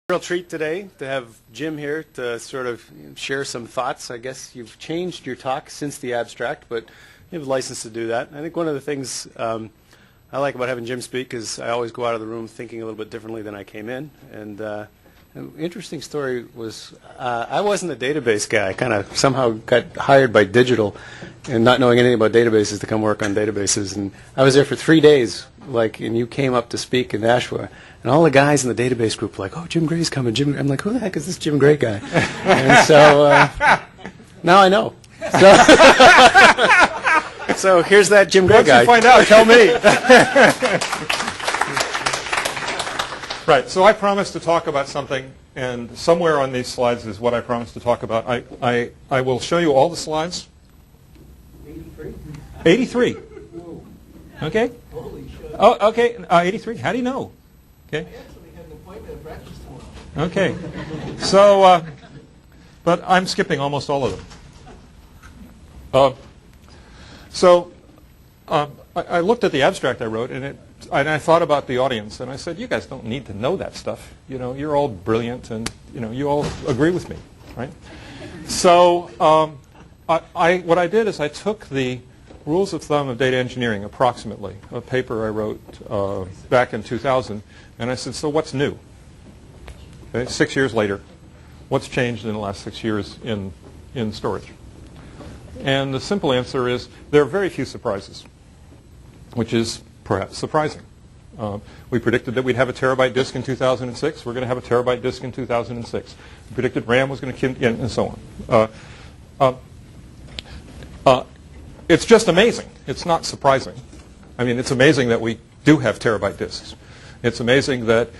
Real treat today to have Jim here to sort of share some thoughts. I guess you've changed your talk since the abstract, but you have a license to do that. I think one of the things I like about having Jim speak is I always go out of the room thinking a little bit differently than I came in. And an interesting story was I wasn't a database guy. I kind of somehow got hired by Digital and not knowing anything about databases to come work on databases. And I was there for 3 days, and you came up to speak in Nashua. And all the guys in the database group were like, "Oh, Jim Gray's coming." I'm like, "Who the heck is this Jim Gray guy?" And so now I know. So here's that Jim Gray guy. Once you find out, tell me. Right. So I promised to talk about something, and somewhere on these slides is what I promised to talk about. I will show you all the slides. 83. 83. Okay. Holy shit. Oh, okay. 83. How do you know? Okay. I actually had an appointment at breakfast tomorrow. Okay. So, but I'm skipping almost all of them. I looked at the abstract I wrote, and I thought about the audience, and I said, "You guys don't need to know that stuff. You know, you're all brilliant, and you all agree with me, right?" So, what I did is I took the rules of thumb of data engineering, approximately, a paper I wrote back in 2000, and I said, "So what's new?" Okay, 6 years later, what's changed in the last 6 years in storage? And the simple answer is there are very few surprises, which is perhaps surprising. We predicted that we'd have a terabyte disk in 2006. We're going to have a terabyte disk in 2006. We predicted RAM was going to and so on. It's just amazing. It's not surprising. I mean, it's amazing that we do have terabyte disks. It's amazing that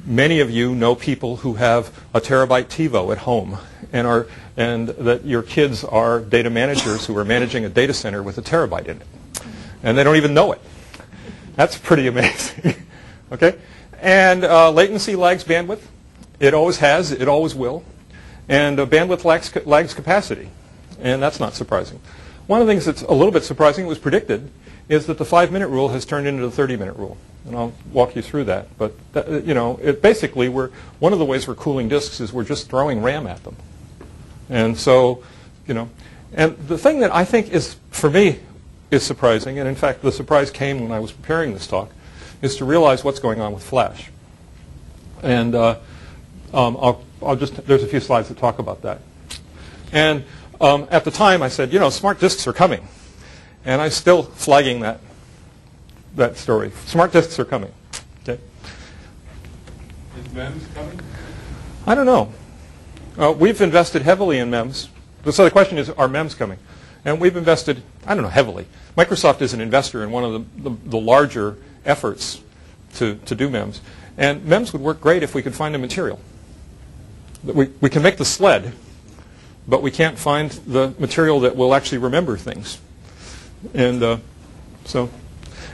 many of you know people who have a terabyte TiVo at home and that your kids are data managers who are managing a data center with a terabyte in it. And they don't even know it. That's pretty amazing. Okay? And latency lags bandwidth. It always has. It always will. And bandwidth lags capacity. And that's not surprising. One of the things that's a little bit surprising, it was predicted, is that the 5-minute rule has turned into the 30-minute rule. And I'll walk you through that. But, it basically, one of the ways we're cooling disks is we're just throwing RAM at them. And so, and the thing that I think is, for me, is surprising, and in fact the surprise came when I was preparing this talk, is to realize what's going on with flash. And there's a few slides that talk about that. And at the time I said, smart disks are coming. And I'm still flagging that story. Smart disks are coming. Okay. Is MEMS coming? I don't know. We've invested heavily in MEMS. So the question is, are MEMS coming? And we've invested, I don't know, heavily. Microsoft is an investor in one of the larger efforts to do MEMS. And MEMS would work great if we could find a material. We can make the sled, but we can't find the material that will actually remember things. And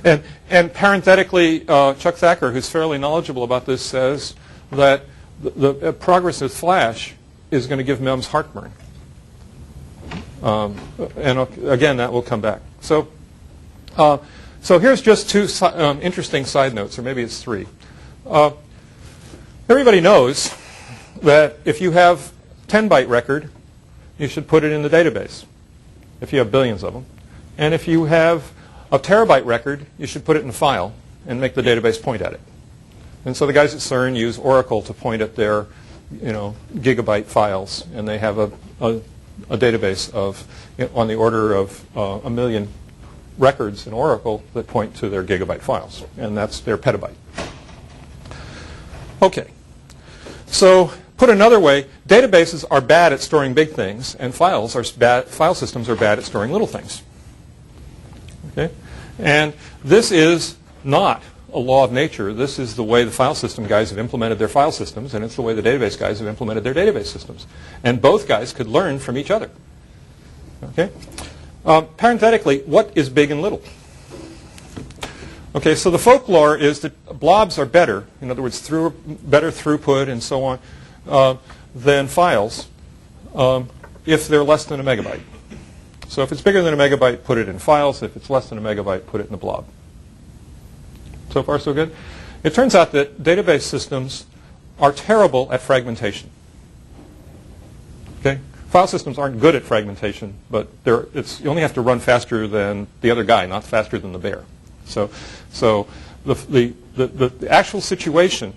and parenthetically, Chuck Thacker, who's fairly knowledgeable about this, says that the progress of flash is going to give MEMS heartburn. And again, that will come back. So here's just two interesting side notes, or maybe it's three. Everybody knows that if you have 10-byte record, you should put it in the database, if you have billions of them. And if you have a terabyte record, you should put it in a file and make the database point at it. And so the guys at CERN use Oracle to point at their gigabyte files, and they have a database of on the order of 1 million records in Oracle that point to their gigabyte files, and that's their petabyte. Okay, so put another way, databases are bad at storing big things, and file systems are bad at storing little things. Okay, and this is not a law of nature. This is the way the file system guys have implemented their file systems, and it's the way the database guys have implemented their database systems. And both guys could learn from each other. Okay? Parenthetically, what is big and little? Okay, so the folklore is that blobs are better, in other words, better throughput and so on, than files if they're less than a megabyte. So if it's bigger than a megabyte, put it in files. If it's less than a megabyte, put it in a blob. So far, so good. It turns out that database systems are terrible at fragmentation. Okay? File systems aren't good at fragmentation, but you only have to run faster than the other guy, not faster than the bear. So the actual situation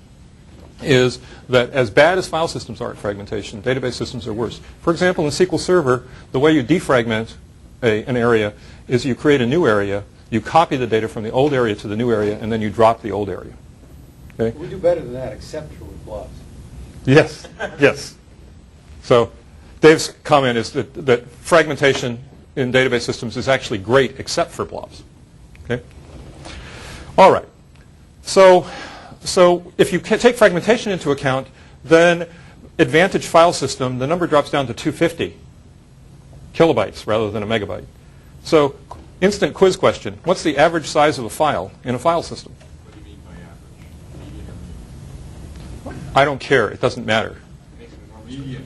is that as bad as file systems are at fragmentation, database systems are worse. For example, in SQL Server, the way you defragment an area is you create a new area, you copy the data from the old area to the new area, and then you drop the old area. Okay? We do better than that, except for with blobs. Yes, yes. So Dave's comment is that fragmentation in database systems is actually great except for blobs. Okay? All right. So if you take fragmentation into account, then Advantage file system, the number drops down to 250 kilobytes rather than a megabyte. So instant quiz question. What's the average size of a file in a file system? What do you mean by average? Median? I don't care. It doesn't matter. Median.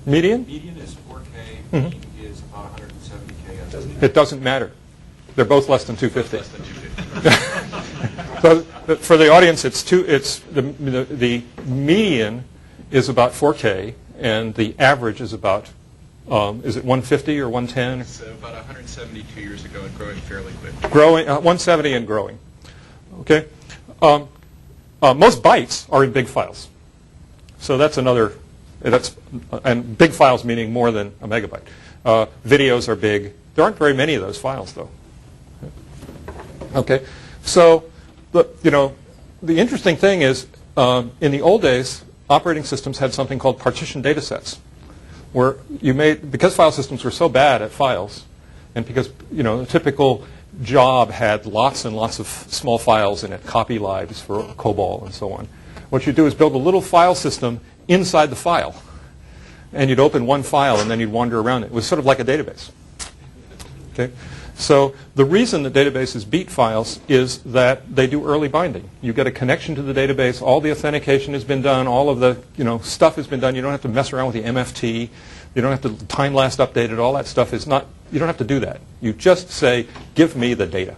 Median? Median is 4K, Mhm. mean is about 170K. It doesn't matter. They're both less than 250. Less than 250. So for the audience, the median is about 4K, and the average is about, is it 150 or 110? It's about 172 years ago and growing fairly quick. Growing, 170 and growing. Okay. Most bytes are in big files. So that's another, and big files meaning more than a megabyte. Videos are big. There aren't very many of those files, though. Okay. So, the interesting thing is, in the old days, operating systems had something called partition data sets, where because file systems were so bad at files, and because, a typical job had lots and lots of small files in it, copy lives for COBOL and so on. What you do is build a little file system inside the file. And you'd open one file and then you'd wander around it. It was sort of like a database. Okay? So the reason that databases beat files is that they do early binding. You get a connection to the database, all the authentication has been done, all of the stuff has been done. You don't have to mess around with the MFT. You don't have to time last update it. All that stuff is not, you don't have to do that. You just say, give me the data.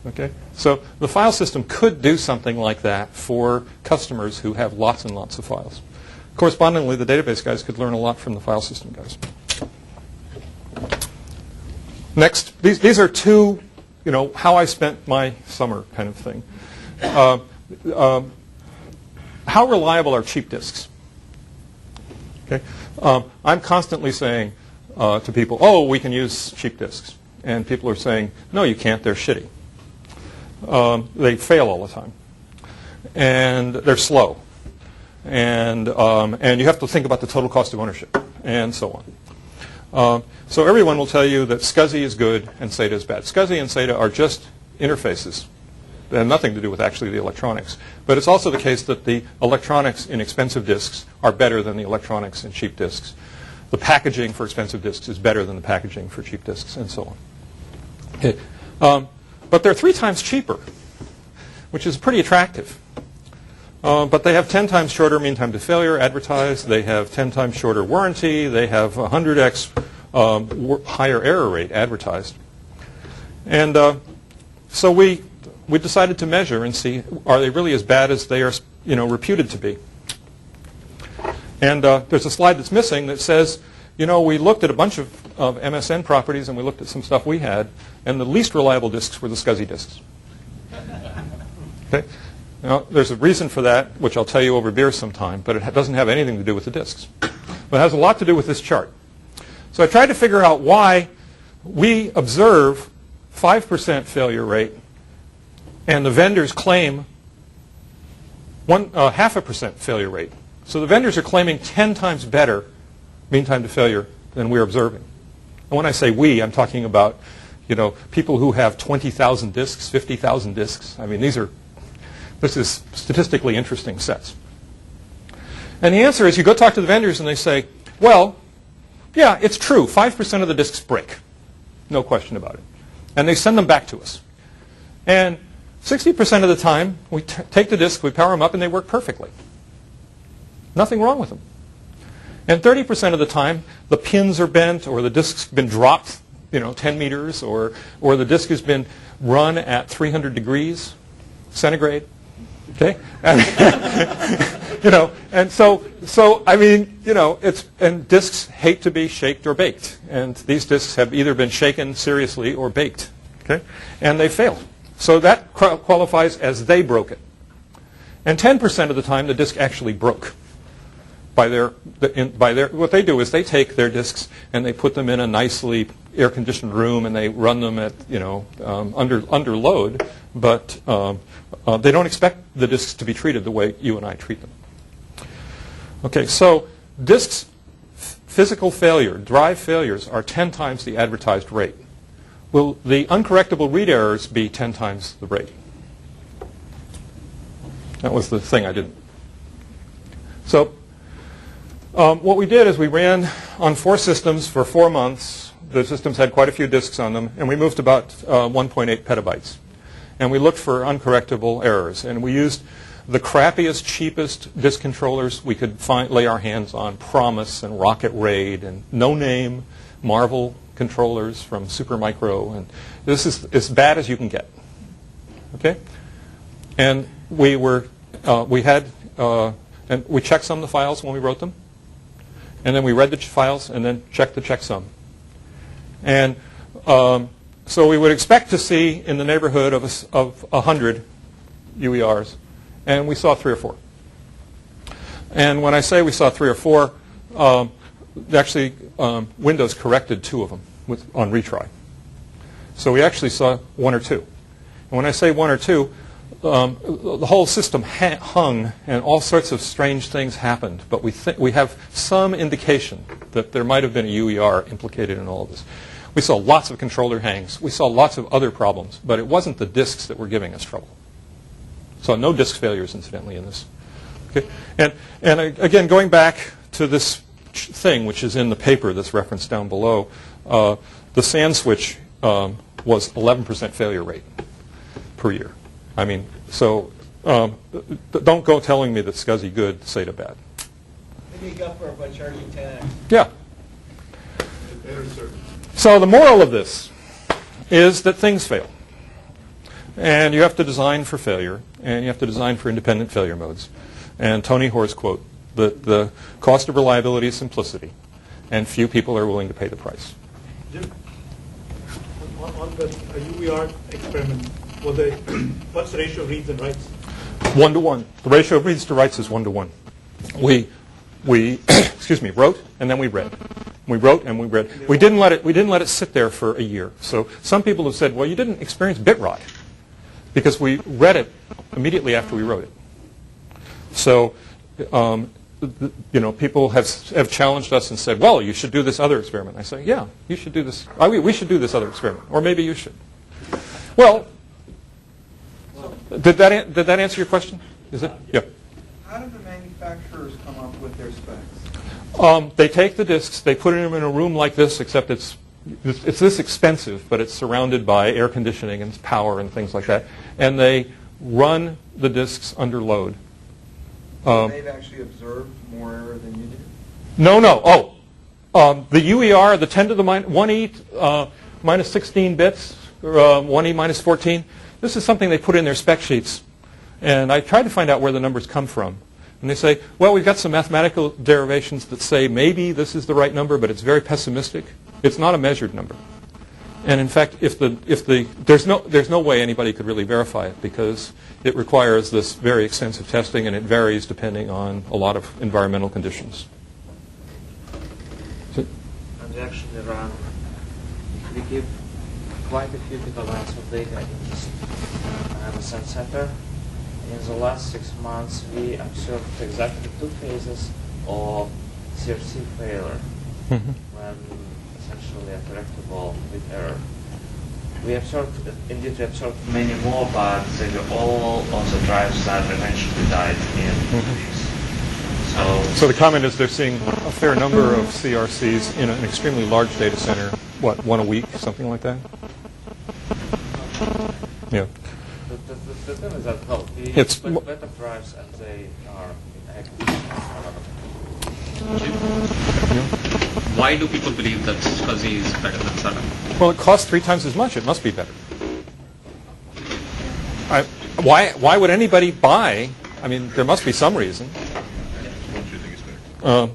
Okay? So the file system could do something like that for customers who have lots and lots of files. Correspondingly, the database guys could learn a lot from the file system guys. Next, these are two, how I spent my summer kind of thing. How reliable are cheap disks? Okay, I'm constantly saying to people, oh, we can use cheap disks. And people are saying, no, you can't, they're shitty. They fail all the time. And they're slow. And you have to think about the total cost of ownership, and so on. So everyone will tell you that SCSI is good and SATA is bad. SCSI and SATA are just interfaces. They have nothing to do with actually the electronics. But it's also the case that the electronics in expensive disks are better than the electronics in cheap disks. The packaging for expensive disks is better than the packaging for cheap disks, and so on. Okay. But they're 3 times cheaper, which is pretty attractive. But they have 10 times shorter mean time to failure advertised. They have 10 times shorter warranty. They have 100x higher error rate advertised. And so we decided to measure and see, are they really as bad as they are reputed to be? And there's a slide that's missing that says, we looked at a bunch of MSN properties and we looked at some stuff we had, and the least reliable disks were the SCSI disks. Okay? Now, there's a reason for that, which I'll tell you over beer sometime, but it doesn't have anything to do with the disks. But it has a lot to do with this chart. So I tried to figure out why we observe 5% failure rate, and the vendors claim 0.5% failure rate. So the vendors are claiming 10 times better mean time to failure than we're observing. And when I say we, I'm talking about people who have 20,000 disks, 50,000 disks. I mean, this is statistically interesting sets. And the answer is you go talk to the vendors and they say, well, yeah, it's true. 5% of the disks break. No question about it. And they send them back to us. And 60% of the time, we take the disks, we power them up, and they work perfectly. Nothing wrong with them. And 30% of the time, the pins are bent, or the disk's been dropped, 10 meters, or the disk has been run at 300 degrees centigrade. Okay? You know, and so I mean, you know, and disks hate to be shaked or baked, and these disks have either been shaken seriously or baked, okay, and they failed. So that qualifies as they broke it. And 10% of the time, the disk actually broke. What they do is they take their disks and they put them in a nicely air-conditioned room and they run them at, you know, under load, but they don't expect the disks to be treated the way you and I treat them. Okay, so disks, physical failure, drive failures are 10 times the advertised rate. Will the uncorrectable read errors be 10 times the rate? That was the thing I didn't. So what we did is we ran on 4 systems for 4 months. The systems had quite a few disks on them, and we moved about 1.8 petabytes. And we looked for uncorrectable errors, and we used the crappiest, cheapest disk controllers we could lay our hands on, Promise and Rocket Raid and No-Name Marvel controllers from Supermicro, and this is as bad as you can get. Okay, and we checked some of the files when we wrote them, and then we read the files and then checked the checksum, and so we would expect to see in the neighborhood of 100 UERs, and we saw 3 or 4. And when I say we saw 3 or 4, actually Windows corrected 2 of them on retry. So we actually saw 1 or 2. And when I say 1 or 2, the whole system hung and all sorts of strange things happened. But we have some indication that there might have been a UER implicated in all of this. We saw lots of controller hangs. We saw lots of other problems. But it wasn't the disks that were giving us trouble. So no disk failures, incidentally, in this. Okay? And again, going back to this thing, which is in the paper that's referenced down below, the SAN switch was 11% failure rate per year. I mean, so don't go telling me that SCSI good, SATA bad. Maybe you got for by Charlie 10X. Yeah. So the moral of this is that things fail. And you have to design for failure, and you have to design for independent failure modes. And Tony Hoare's quote, the cost of reliability is simplicity, and few people are willing to pay the price. Jim, on the UER experiment, what's the ratio of reads and writes? 1 to 1. The ratio of reads to writes is 1 to 1. We wrote and then we read. We wrote and we read. We didn't let it sit there for a year. So some people have said, well, you didn't experience bit rot because we read it immediately after we wrote it. So people have challenged us and said, well, you should do this other experiment. I say, yeah, you should do this. We should do this other experiment, or maybe you should. Well, did that answer your question? Is it? Yeah. How do the manufacturers come up with their specs? They take the disks, they put them in a room like this, except it's this expensive, but it's surrounded by air conditioning and power and things like that, and they run the disks under load. They've actually observed more error than you did? No. The UER, the 10 to the 1e minus 16 bits, or 1e minus 14, this is something they put in their spec sheets. And I tried to find out where the numbers come from. And they say, well, we've got some mathematical derivations that say maybe this is the right number, but it's very pessimistic. It's not a measured number. And in fact, there's no way anybody could really verify it because it requires this very extensive testing and it varies depending on a lot of environmental conditions. And we actually run, we give quite a few gigabytes of data in this Amazon Center. In the last 6 months, we observed exactly 2 phases of CRC failure when essentially uncorrectable with error. We observed many more, but they were all on the drives that eventually died in weeks. So the comment is they're seeing a fair number of CRCs in an extremely large data center, what, 1 a week, something like that? Yeah. The thing is that, well, we It's put better drives and they are inactive. Why do people believe that SCSI is better than SATA? Well, it costs 3 times as much. It must be better. Why would anybody buy? I mean, there must be some reason. The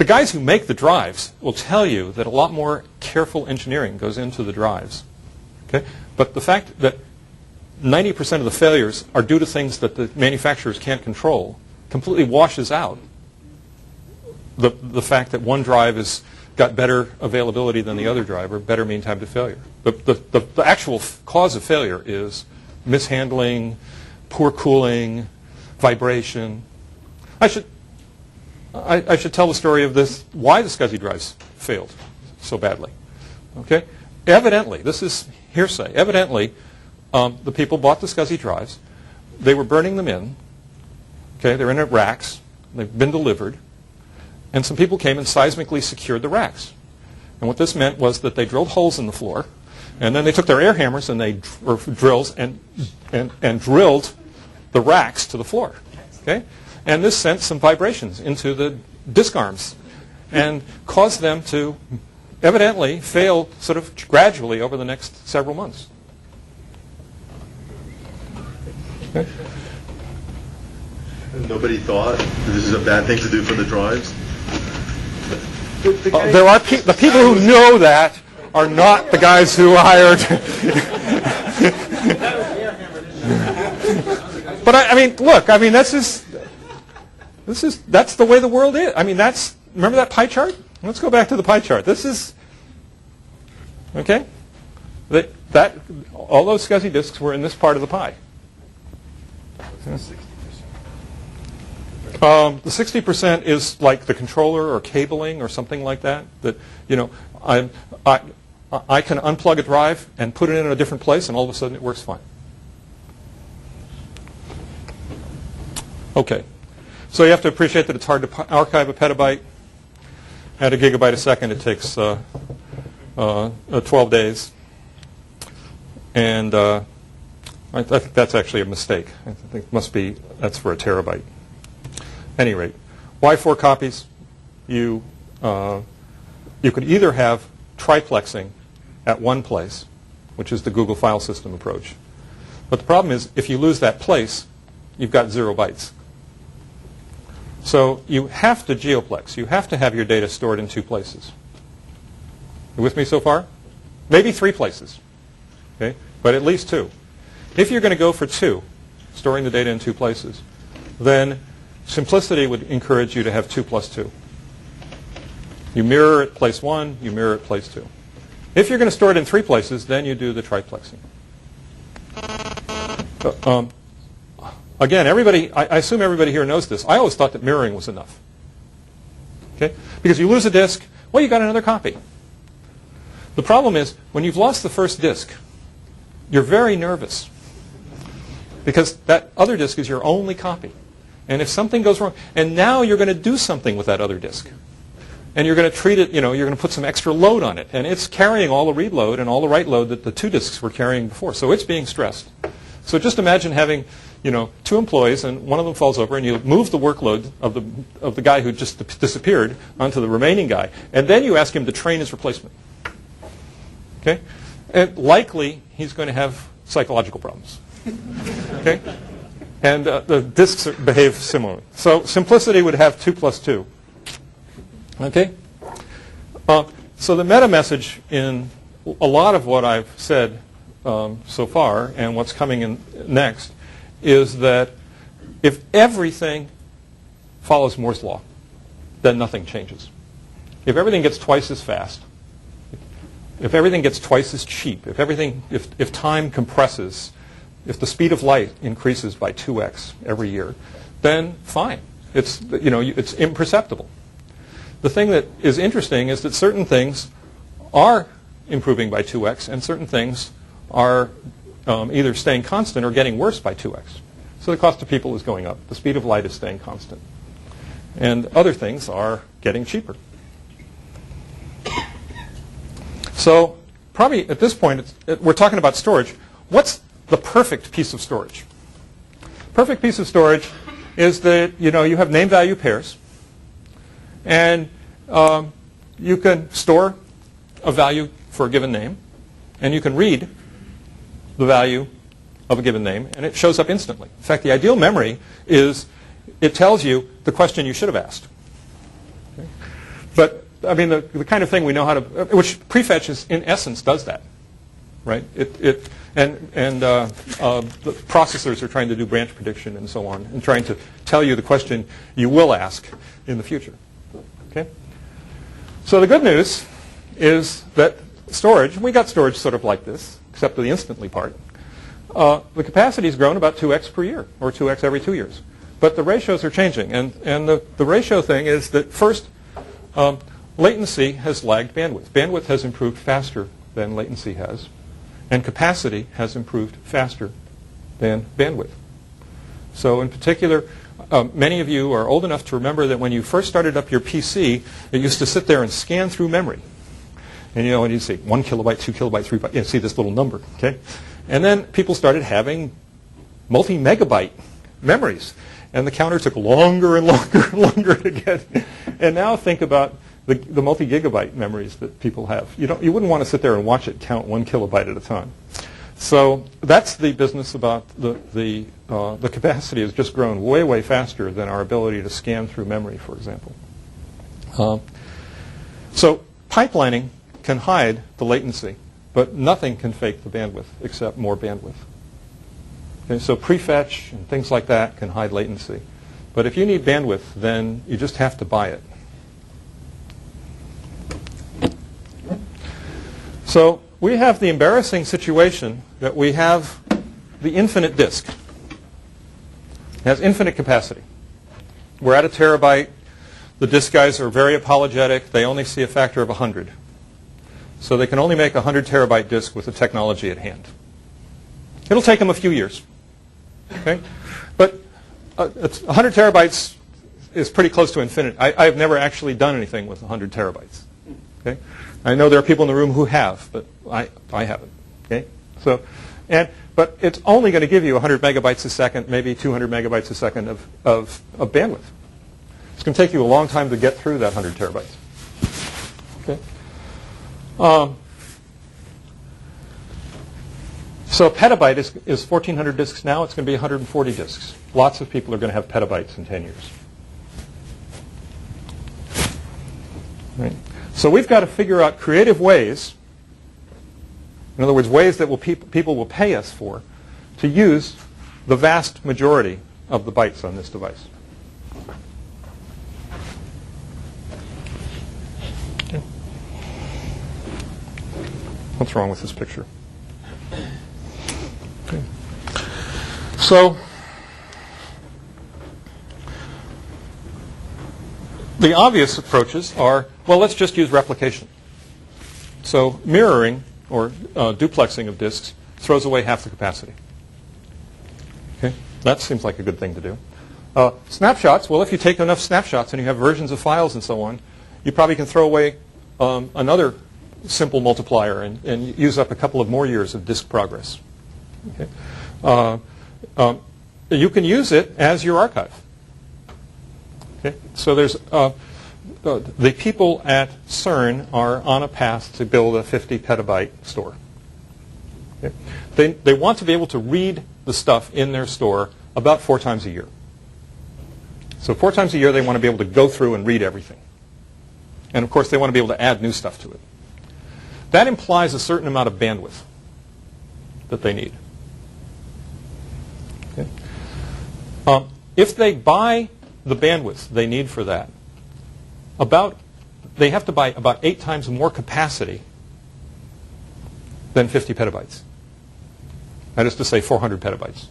guys who make the drives will tell you that a lot more careful engineering goes into the drives. Okay? But the fact that 90% of the failures are due to things that the manufacturers can't control completely washes out the fact that one drive has got better availability than the other drive, or better mean time to failure. The actual cause of failure is mishandling, poor cooling, vibration. I should tell the story of this, why the SCSI drives failed so badly. Okay? Evidently, this is hearsay, evidently the people bought the SCSI drives, they were burning them in, okay, they're in racks, they've been delivered, and some people came and seismically secured the racks. And what this meant was that they drilled holes in the floor, and then they took their air hammers and drills and drilled the racks to the floor. Okay? And this sent some vibrations into the disk arms and caused them to evidently fail sort of gradually over the next several months. Okay? Nobody thought this is a bad thing to do for the drives? There are the people who know that are not the guys who hired. But I mean, look, I mean, that's the way the world is. I mean, remember that pie chart? Let's go back to the pie chart. This is, okay? All those SCSI disks were in this part of the pie. The 60% is like the controller or cabling or something like that. That, you know, I can unplug a drive and put it in a different place, and all of a sudden it works fine. Okay. So you have to appreciate that it's hard to archive a petabyte. At a gigabyte a second, it takes 12 days. And I think that's actually a mistake. I think that's for a terabyte. At any rate, why 4 copies? You could either have triplexing at one place, which is the Google file system approach. But the problem is, if you lose that place, you've got 0 bytes. So you have to geoplex. You have to have your data stored in 2 places. You with me so far? Maybe 3 places, okay? But at least 2. If you're going to go for 2, storing the data in 2 places, then simplicity would encourage you to have 2 plus 2. You mirror at place 1, you mirror at place 2. If you're going to store it in 3 places, then you do the triplexing. Again, I assume everybody here knows this. I always thought that mirroring was enough. Okay? Because you lose a disk, well, you got another copy. The problem is, when you've lost the first disk, you're very nervous. Because that other disk is your only copy. And if something goes wrong, and now you're going to do something with that other disk. And you're going to treat it, you know, you're going to put some extra load on it. And it's carrying all the read load and all the write load that the 2 disks were carrying before. So it's being stressed. So just imagine having, you know, 2 employees, and one of them falls over, and you move the workload of the guy who just disappeared onto the remaining guy, and then you ask him to train his replacement. Okay? And likely, he's going to have psychological problems. Okay? And the disks behave similarly. So simplicity would have 2 plus 2. Okay? So the meta message in a lot of what I've said so far, and what's coming in next, is that if everything follows Moore's law, then nothing changes. If everything gets twice as fast, if everything gets twice as cheap, if time compresses, if the speed of light increases by 2x every year, then fine. It's, you know, it's imperceptible. The thing that is interesting is that certain things are improving by 2x, and certain things are either staying constant or getting worse by 2x. So the cost of people is going up. The speed of light is staying constant. And other things are getting cheaper. So probably at this point, we're talking about storage. What's the perfect piece of storage? Perfect piece of storage is that, you know, you have name-value pairs, and you can store a value for a given name, and you can read the value of a given name, and it shows up instantly. In fact, the ideal memory is it tells you the question you should have asked. Okay? But, I mean, the kind of thing we know how to, which prefetch is, in essence, does that. Right? The processors are trying to do branch prediction and so on, and trying to tell you the question you will ask in the future. Okay? So the good news is that storage, we got storage sort of like this, except for the instantly part. The capacity has grown about 2x per year, or 2x every 2 years. But the ratios are changing, and the ratio thing is that first, latency has lagged bandwidth. Bandwidth has improved faster than latency has. And capacity has improved faster than bandwidth. So in particular, many of you are old enough to remember that when you first started up your PC, it used to sit there and scan through memory. And and you'd say 1 kilobyte, 2 kilobyte, 3 byte, see this little number, okay? And then people started having multi-megabyte memories. And the counter took longer and longer and longer to get. And now think about the multi-gigabyte memories that people have. You wouldn't want to sit there and watch it count 1 kilobyte at a time. So that's the business about the capacity has just grown way, way faster than our ability to scan through memory, for example. So pipelining can hide the latency, but nothing can fake the bandwidth except more bandwidth. Okay, so prefetch and things like that can hide latency. But if you need bandwidth, then you just have to buy it. So we have the embarrassing situation that we have the infinite disk. It has infinite capacity. We're at 1 terabyte. The disk guys are very apologetic. They only see a factor of 100. So they can only make a 100 terabyte disk with the technology at hand. It'll take them a few years. Okay? But 100 terabytes is pretty close to infinite. I've never actually done anything with 100 terabytes. Okay? I know there are people in the room who have, but I haven't. Okay? So, but it's only going to give you 100 megabytes a second, maybe 200 megabytes a second of bandwidth. It's going to take you a long time to get through that 100 terabytes. Okay? So a petabyte is 1,400 disks now. It's going to be 140 disks. Lots of people are going to have petabytes in 10 years. Right? So we've got to figure out creative ways, in other words, ways that people will pay us for, to use the vast majority of the bytes on this device. Okay. What's wrong with this picture? Okay. So the obvious approaches are, well, let's just use replication. So mirroring or duplexing of disks throws away half the capacity. Okay, that seems like a good thing to do. Snapshots, well, if you take enough snapshots and you have versions of files and so on, you probably can throw away another simple multiplier and use up a couple of more years of disk progress. Okay. You can use it as your archive. Okay. So there's the people at CERN are on a path to build a 50 petabyte store. Okay. They want to be able to read the stuff in their store about 4 times a year. So 4 times a year they want to be able to go through and read everything. And of course they want to be able to add new stuff to it. That implies a certain amount of bandwidth that they need. Okay. If they buy the bandwidth they need for that, they have to buy about 8 times more capacity than 50 petabytes. That is to say 400 petabytes.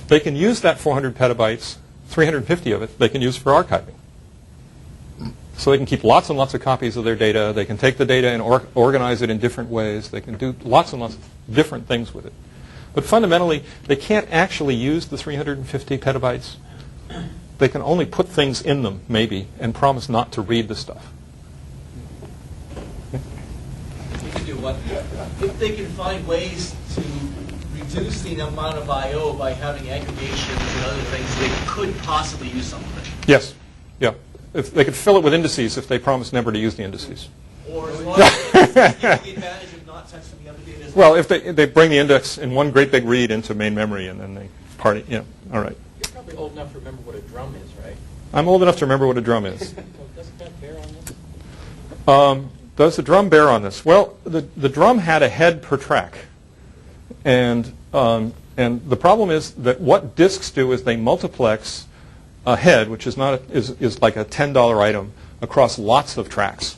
They can use that 400 petabytes, 350 of it, they can use for archiving. So they can keep lots and lots of copies of their data. They can take the data and organize it in different ways. They can do lots and lots of different things with it. But fundamentally, they can't actually use the 350 petabytes. They can only put things in them, maybe, and promise not to read the stuff. You can do what? If they can find ways to reduce the amount of I/O by having aggregations and other things, they could possibly use some of it. Yes. Yeah. If they could fill it with indices if they promise never to use the indices. Or as long as they take the advantage of not touching the other data as well, if they bring the index in one great big read into main memory and then they party, yeah, all right. You're probably old enough to remember what a drum is, right? I'm old enough to remember what a drum is. So doesn't that bear on this? Does the drum bear on this? Well, the drum had a head per track. And the problem is that what discs do is they multiplex a head, which is like a $10 item, across lots of tracks.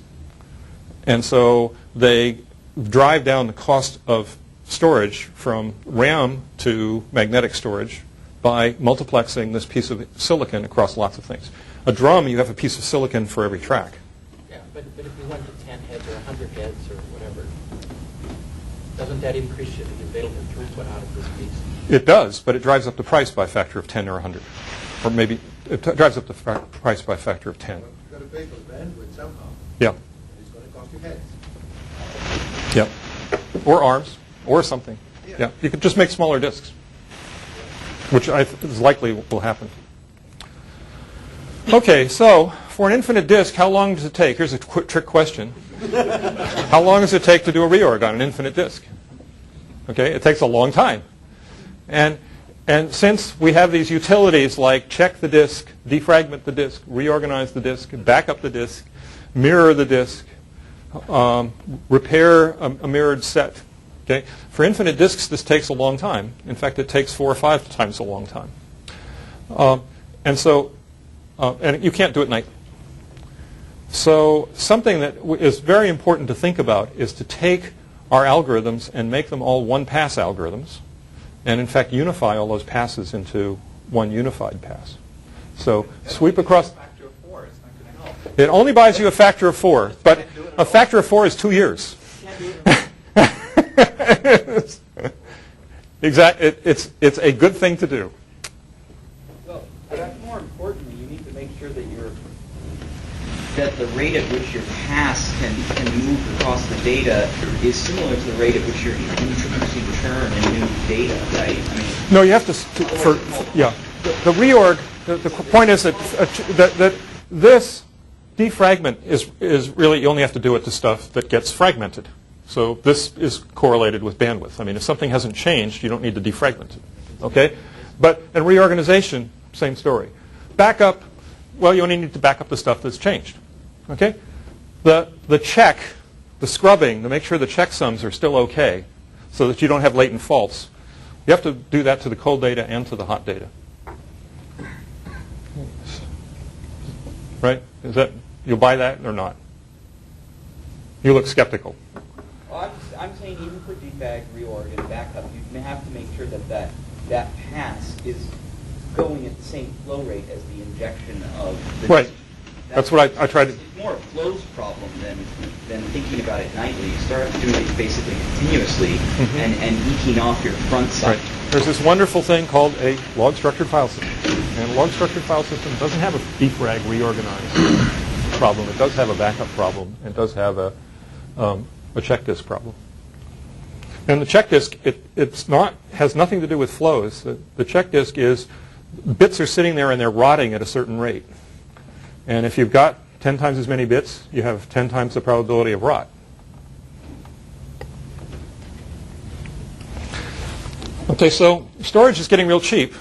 And so they drive down the cost of storage from RAM to magnetic storage by multiplexing this piece of silicon across lots of things. A drum, you have a piece of silicon for every track. Yeah, but if you went to 10 heads or 100 heads or whatever, doesn't that increase the available throughput out of this piece? It does, but it drives up the price by a factor of 10 or 100. Or maybe it drives up the price by a factor of 10. You've got to pay for the bandwidth somehow. Yeah. It's going to cost you heads. Yeah. Or arms, or something. Yeah. You could just make smaller disks, which is likely will happen. Okay, so for an infinite disk, how long does it take? Here's a quick trick question. How long does it take to do a reorg on an infinite disk? Okay, it takes a long time. And since we have these utilities like check the disk, defragment the disk, reorganize the disk, back up the disk, mirror the disk, repair a mirrored set. Okay? For infinite disks, this takes a long time. In fact, it takes 4 or 5 times a long time. And you can't do it nightly. So something that is very important to think about is to take our algorithms and make them all one-pass algorithms, and in fact unify all those passes into one unified pass. So sweep across. Factor of 4, it's not going to help. It only buys you a factor of 4, but a factor of 4 is 2 years. Exactly. It's a good thing to do. Well, but more importantly, you need to make sure that that the rate at which your pass can move across the data is similar to the rate at which you're introducing churn and new data, right? I mean, No, you have to. The reorg. The point is that this defragment is really you only have to do it to stuff that gets fragmented. So this is correlated with bandwidth. I mean, if something hasn't changed, you don't need to defragment it. Okay, but in reorganization, same story. Backup. Well, you only need to back up the stuff that's changed. Okay? The check, the scrubbing, to make sure the checksums are still okay so that you don't have latent faults, you have to do that to the cold data and to the hot data. Right? You'll buy that or not? You look skeptical. well, I'm saying even for defag, reorg, and backup, you may have to make sure that pass is going at the same flow rate as the injection of the Right. That's what I tried to... It's more a flows problem than thinking about it nightly. You start doing it basically continuously and eking off your front side. Right. There's this wonderful thing called a log structured file system. And a log structured file system doesn't have a defrag reorganized problem. It does have a backup problem. It does have a check disk problem. And the check disk, has nothing to do with flows. The check disk is bits are sitting there and they're rotting at a certain rate. And if you've got 10 times as many bits, you have 10 times the probability of rot. Okay, so storage is getting real cheap,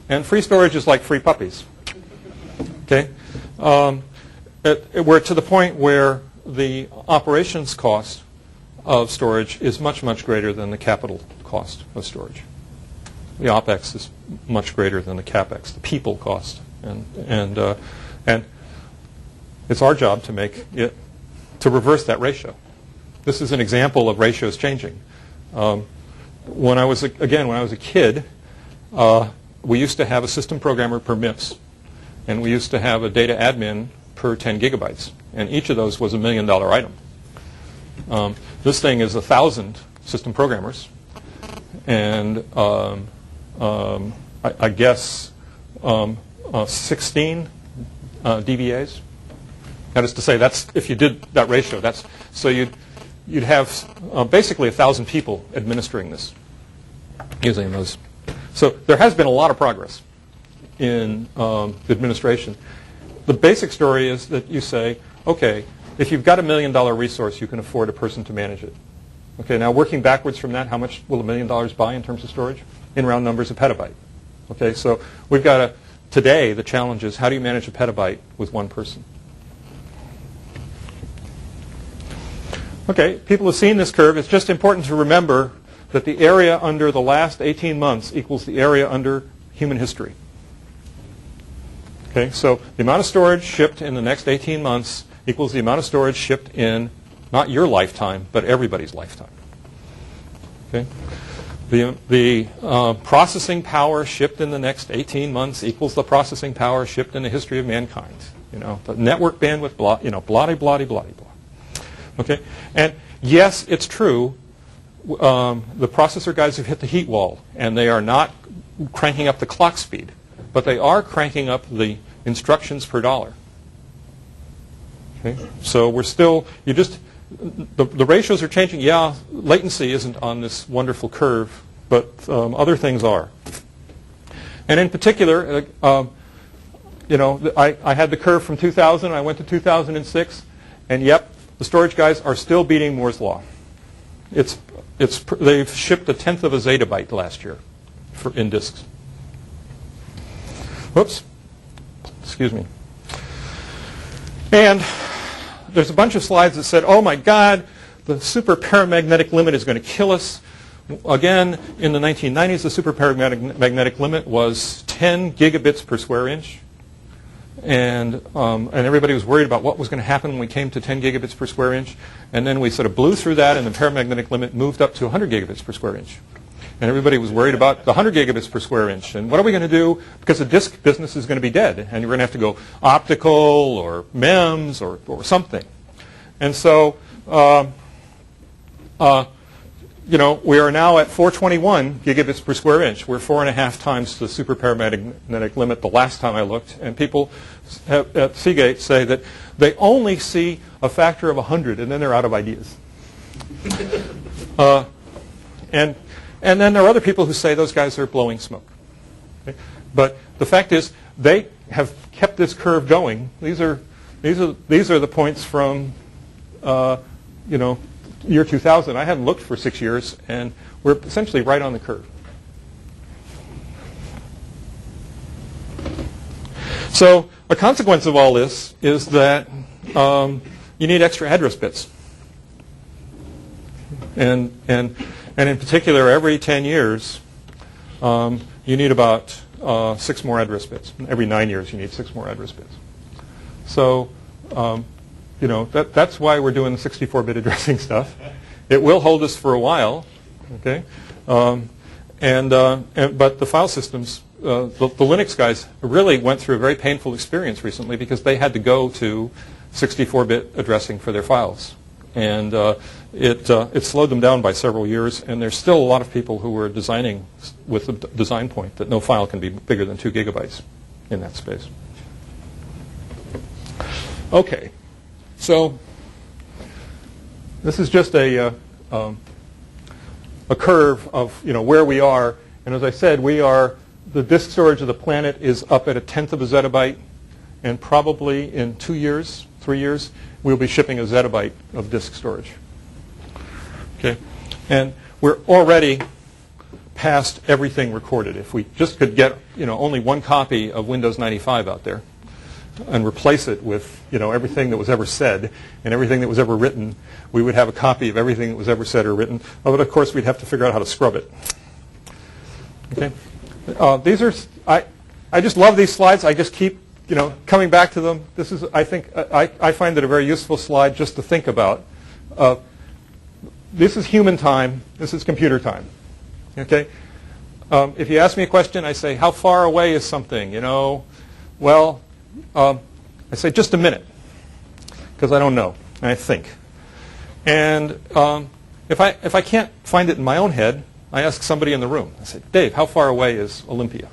and free storage is like free puppies. Okay, we're to the point where the operations cost of storage is much, much greater than the capital cost of storage. The OpEx is much greater than the CapEx, the people cost, and it's our job to reverse that ratio. This is an example of ratios changing. When I was a kid, we used to have a system programmer per MIPS, and we used to have a data admin per 10 gigabytes, and each of those was $1 million item. This thing is 1,000 system programmers, and I guess 16 DBAs. That is to say, that's if you did that ratio. So you'd have basically 1,000 people administering this, using those. So there has been a lot of progress in the administration. The basic story is that you say, okay, if you've got $1 million resource, you can afford a person to manage it. Okay, now working backwards from that, how much will $1 million buy in terms of storage? In round numbers, a petabyte. Okay, so we've got today, the challenge is how do you manage a petabyte with one person? Okay, people have seen this curve. It's just important to remember that the area under the last 18 months equals the area under human history. Okay, so the amount of storage shipped in the next 18 months equals the amount of storage shipped in not your lifetime, but everybody's lifetime. Okay, the processing power shipped in the next 18 months equals the processing power shipped in the history of mankind. You know, the network bandwidth, blah, you know, blah, blah, blah, blah, blah. Okay, and yes, it's true. The processor guys have hit the heat wall, and they are not cranking up the clock speed, but they are cranking up the instructions per dollar. Okay, so we're still, the ratios are changing. Yeah, latency isn't on this wonderful curve, but other things are. And in particular, you know, I had the curve from 2000. I went to 2006, and yep, the storage guys are still beating Moore's law. They've shipped 1/10 of a zettabyte last year in disks. Whoops. Excuse me. And there's a bunch of slides that said, oh my God, the super paramagnetic limit is going to kill us. Again, in the 1990s, the super paramagnetic limit was 10 gigabits per square inch. And everybody was worried about what was going to happen when we came to 10 gigabits per square inch. And then we sort of blew through that, and the paramagnetic limit moved up to 100 gigabits per square inch. And everybody was worried about the 100 gigabits per square inch. And what are we going to do? Because the disk business is going to be dead. And you're going to have to go optical or MEMS or something. And so, you know, we are now at 421 gigabits per square inch. We're 4.5 times the super paramagnetic limit the last time I looked. And people at Seagate say that they only see a factor of 100, and then they're out of ideas. And then there are other people who say those guys are blowing smoke. Okay? But the fact is, they have kept this curve going. These are the points from, you know, year 2000. I haven't looked for 6 years, and we're essentially right on the curve. So a consequence of all this is that you need extra address bits. And in particular, every 10 years, you need about 6 more address bits. Every 9 years, you need 6 more address bits. So, you know, that's why we're doing the 64-bit addressing stuff. It will hold us for a while, okay? But the file systems, the Linux guys really went through a very painful experience recently because they had to go to 64-bit addressing for their files. And it slowed them down by several years, and there's still a lot of people who were designing with the design point that no file can be bigger than 2 gigabytes in that space. Okay, so this is just a curve of, you know, where we are, and as I said, the disk storage of the planet is up at 1/10 of a zettabyte, and probably in 2 years, 3 years, we'll be shipping a zettabyte of disk storage. Okay, and we're already past everything recorded. If we just could get, you know, only one copy of Windows 95 out there and replace it with, you know, everything that was ever said and everything that was ever written, we would have a copy of everything that was ever said or written. But of course, we'd have to figure out how to scrub it. Okay, I just love these slides. I just keep, you know, coming back to them. This is, I think, I find it a very useful slide just to think about. This is human time. This is computer time. Okay. If you ask me a question, I say, how far away is something? You know, well, I say just a minute because I don't know. And I think. And if I can't find it in my own head, I ask somebody in the room. I say, Dave, how far away is Olympia?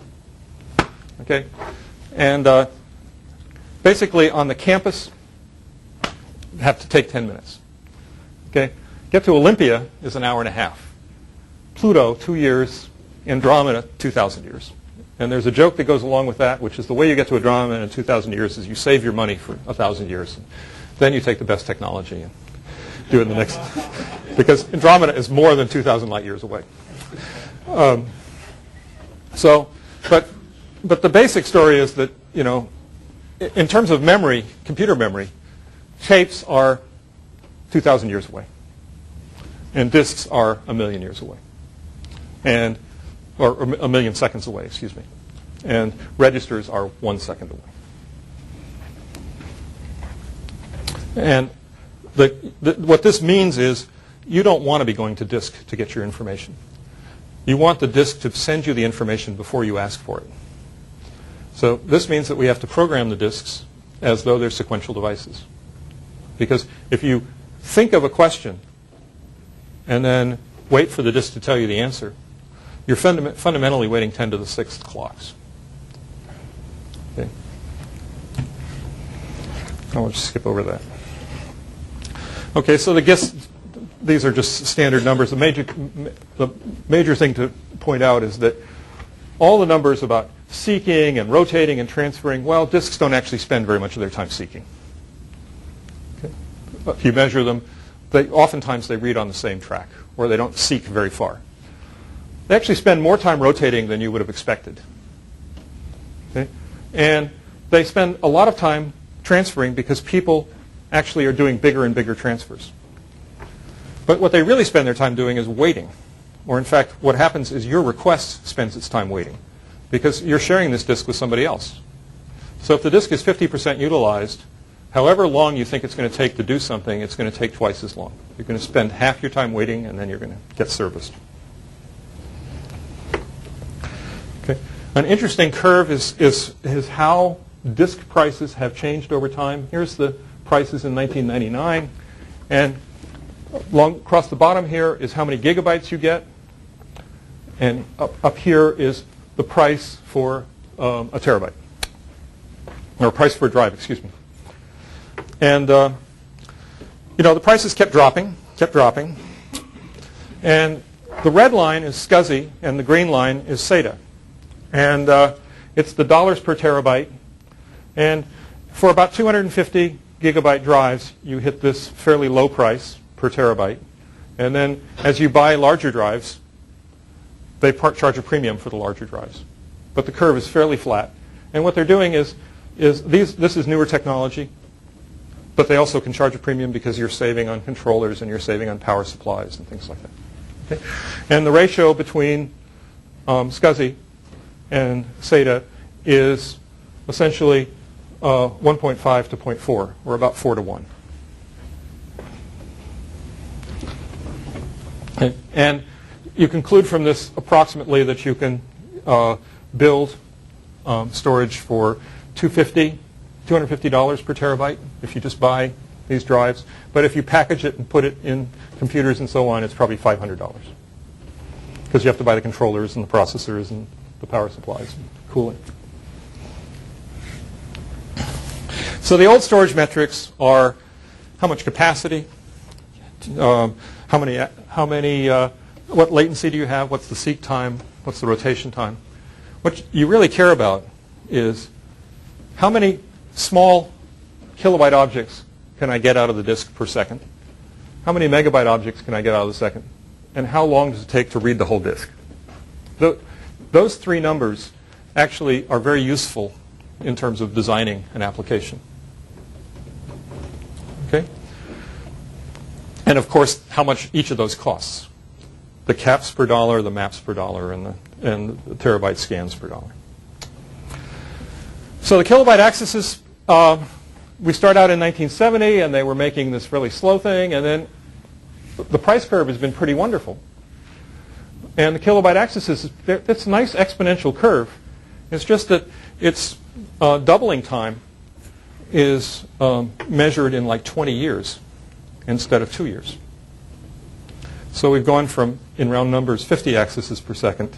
Okay. And basically, on the campus, you have to take 10 minutes. Okay? Get to Olympia is an hour and a half. Pluto, 2 years. Andromeda, 2,000 years. And there's a joke that goes along with that, which is the way you get to Andromeda in 2,000 years is you save your money for 1,000 years. Then you take the best technology and do it in the next. Because Andromeda is more than 2,000 light years away. But but the basic story is that, you know, in terms of memory, computer memory, tapes are 2,000 years away, and disks are 1,000,000 years away, or 1,000,000 seconds away, excuse me, and registers are 1 second away. And what this means is you don't want to be going to disk to get your information. You want the disk to send you the information before you ask for it. So this means that we have to program the disks as though they're sequential devices. Because if you think of a question and then wait for the disk to tell you the answer, you're fundamentally waiting 10 to the 6th clocks. Okay. I'll just skip over that. Okay, so these are just standard numbers. The major thing to point out is that all the numbers about seeking and rotating and transferring, well, disks don't actually spend very much of their time seeking. Okay. If you measure them, oftentimes they read on the same track, or they don't seek very far. They actually spend more time rotating than you would have expected. Okay. And they spend a lot of time transferring because people actually are doing bigger and bigger transfers. But what they really spend their time doing is waiting. Or in fact, what happens is your request spends its time waiting because you're sharing this disk with somebody else. So if the disk is 50% utilized, however long you think it's going to take to do something, it's going to take twice as long. You're going to spend half your time waiting, and then you're going to get serviced. Okay. An interesting curve is how disk prices have changed over time. Here's the prices in 1999. And across the bottom here is how many gigabytes you get. And up here is the price for a terabyte. Or price for a drive, excuse me. And, you know, the prices kept dropping. And the red line is SCSI, and the green line is SATA. And it's the dollars per terabyte. And for about 250 gigabyte drives, you hit this fairly low price per terabyte. And then as you buy larger drives, they charge a premium for the larger drives. But the curve is fairly flat. And what they're doing is this is newer technology, but they also can charge a premium because you're saving on controllers and you're saving on power supplies and things like that. Okay? And the ratio between SCSI and SATA is essentially 1.5 to 0.4, or about 4 to 1. Okay. And you conclude from this approximately that you can build storage for $250 per terabyte if you just buy these drives. But if you package it and put it in computers and so on, it's probably $500 because you have to buy the controllers and the processors and the power supplies and cooling. So the old storage metrics are how much capacity, what latency do you have, what's the seek time, what's the rotation time. What you really care about is how many small kilobyte objects can I get out of the disk per second, how many megabyte objects can I get out of the second, and how long does it take to read the whole disk. Those three numbers actually are very useful in terms of designing an application. Okay? And of course, how much each of those costs. The caps per dollar, the maps per dollar, and the terabyte scans per dollar. So the kilobyte accesses, we start out in 1970, and they were making this really slow thing, and then the price curve has been pretty wonderful. And the kilobyte accesses, it's a nice exponential curve. It's just that its doubling time is measured in like 20 years instead of 2 years. So we've gone from, in round numbers, 50 accesses per second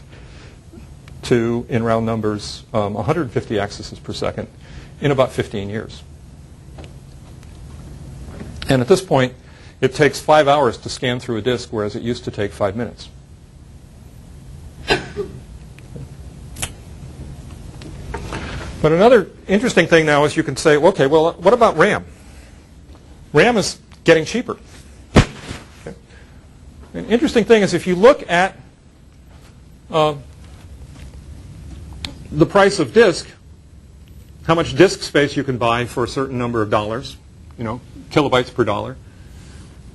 to, in round numbers, 150 accesses per second in about 15 years. And at this point, it takes 5 hours to scan through a disk, whereas it used to take 5 minutes. But another interesting thing now is you can say, okay, well, what about RAM? RAM is getting cheaper. Okay. An interesting thing is if you look at the price of disk, how much disk space you can buy for a certain number of dollars, kilobytes per dollar.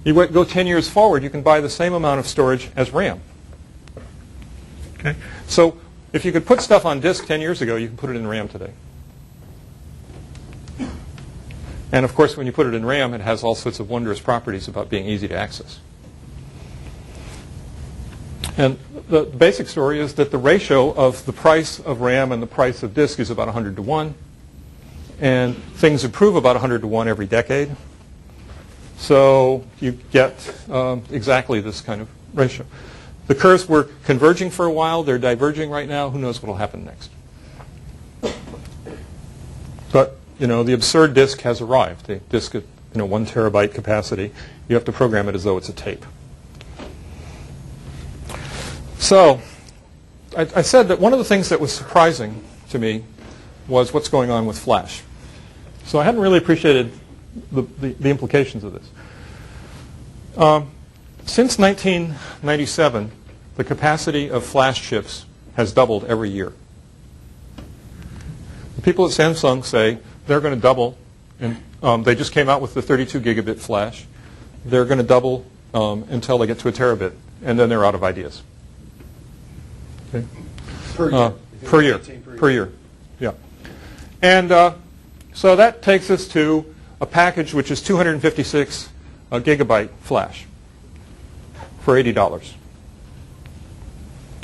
You go 10 years forward, you can buy the same amount of storage as RAM. Okay? So if you could put stuff on disk 10 years ago, you can put it in RAM today. And of course, when you put it in RAM, it has all sorts of wondrous properties about being easy to access. And the basic story is that the ratio of the price of RAM and the price of disk is about 100 to 1. And things improve about 100 to 1 every decade. So you get exactly this kind of ratio. The curves were converging for a while. They're diverging right now. Who knows what will happen next? But, the absurd disk has arrived. A disk at 1 terabyte capacity. You have to program it as though it's a tape. So I said that one of the things that was surprising to me was what's going on with Flash. So I hadn't really appreciated the implications of this. Since 1997, the capacity of Flash chips has doubled every year. The people at Samsung say they're going to double, and they just came out with the 32 gigabit Flash. They're going to double until they get to a terabit, and then they're out of ideas. Okay. Per year. Yeah. And so that takes us to a package which is 256 gigabyte Flash for $80.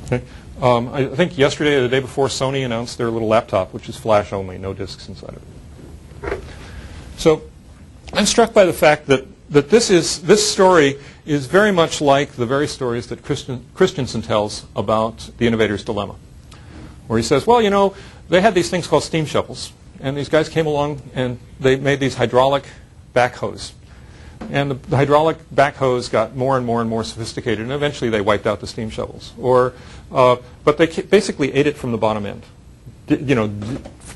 Okay. I think yesterday or the day before, Sony announced their little laptop, which is Flash only, no disks inside of it. So I'm struck by the fact that this story is very much like the very stories that Christensen tells about the innovator's dilemma, where he says, well, they had these things called steam shovels, and these guys came along and they made these hydraulic backhoes. And the hydraulic backhoes got more and more and more sophisticated, and eventually they wiped out the steam shovels. But they basically ate it from the bottom end.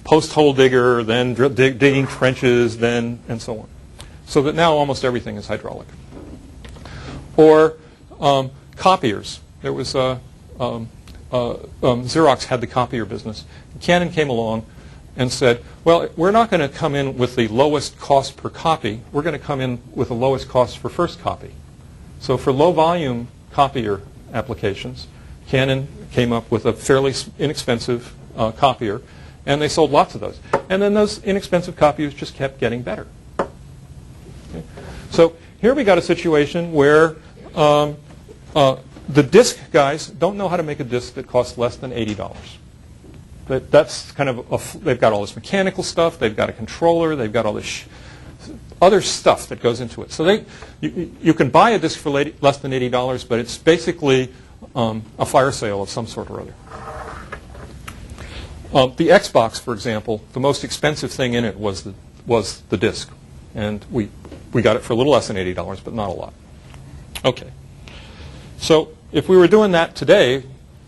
Post-hole digger, then digging trenches, then and so on. So that now almost everything is hydraulic. Or copiers. There was Xerox had the copier business. Canon came along and said, well, we're not going to come in with the lowest cost per copy. We're going to come in with the lowest cost for first copy. So for low volume copier applications, Canon came up with a fairly inexpensive copier, and they sold lots of those. And then those inexpensive copiers just kept getting better. Okay. So here we got a situation where the disk guys don't know how to make a disk that costs less than $80. That's kind of they've got all this mechanical stuff. They've got a controller. They've got all this other stuff that goes into it. So you can buy a disk for less than $80, but it's basically a fire sale of some sort or other. The Xbox, for example, the most expensive thing in it was the disk, and we got it for a little less than $80, but not a lot. Okay. So if we were doing that today,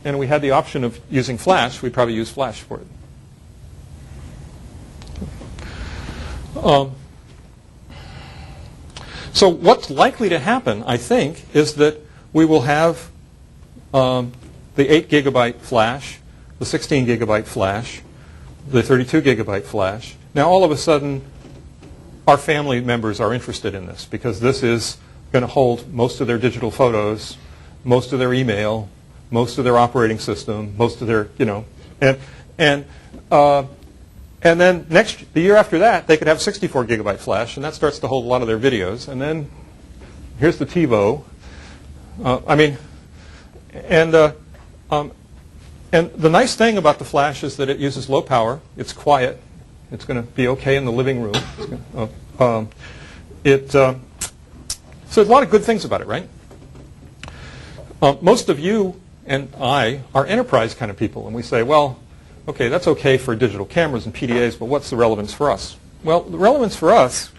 and we had the option of using Flash, we'd probably use Flash for it. So what's likely to happen, I think, is that we will have the 8 gigabyte Flash, the 16 gigabyte Flash, the 32 gigabyte Flash. Now all of a sudden, our family members are interested in this because this is going to hold most of their digital photos, most of their email, most of their operating system, most of their, and then the year after that, they could have 64 gigabyte Flash, and that starts to hold a lot of their videos. And then here's the TiVo. And the nice thing about the Flash is that it uses low power. It's quiet. It's going to be okay in the living room. So there's a lot of good things about it, right? Most of you and I are enterprise kind of people, and we say, well, okay, that's okay for digital cameras and PDAs, but what's the relevance for us? Well, the relevance for us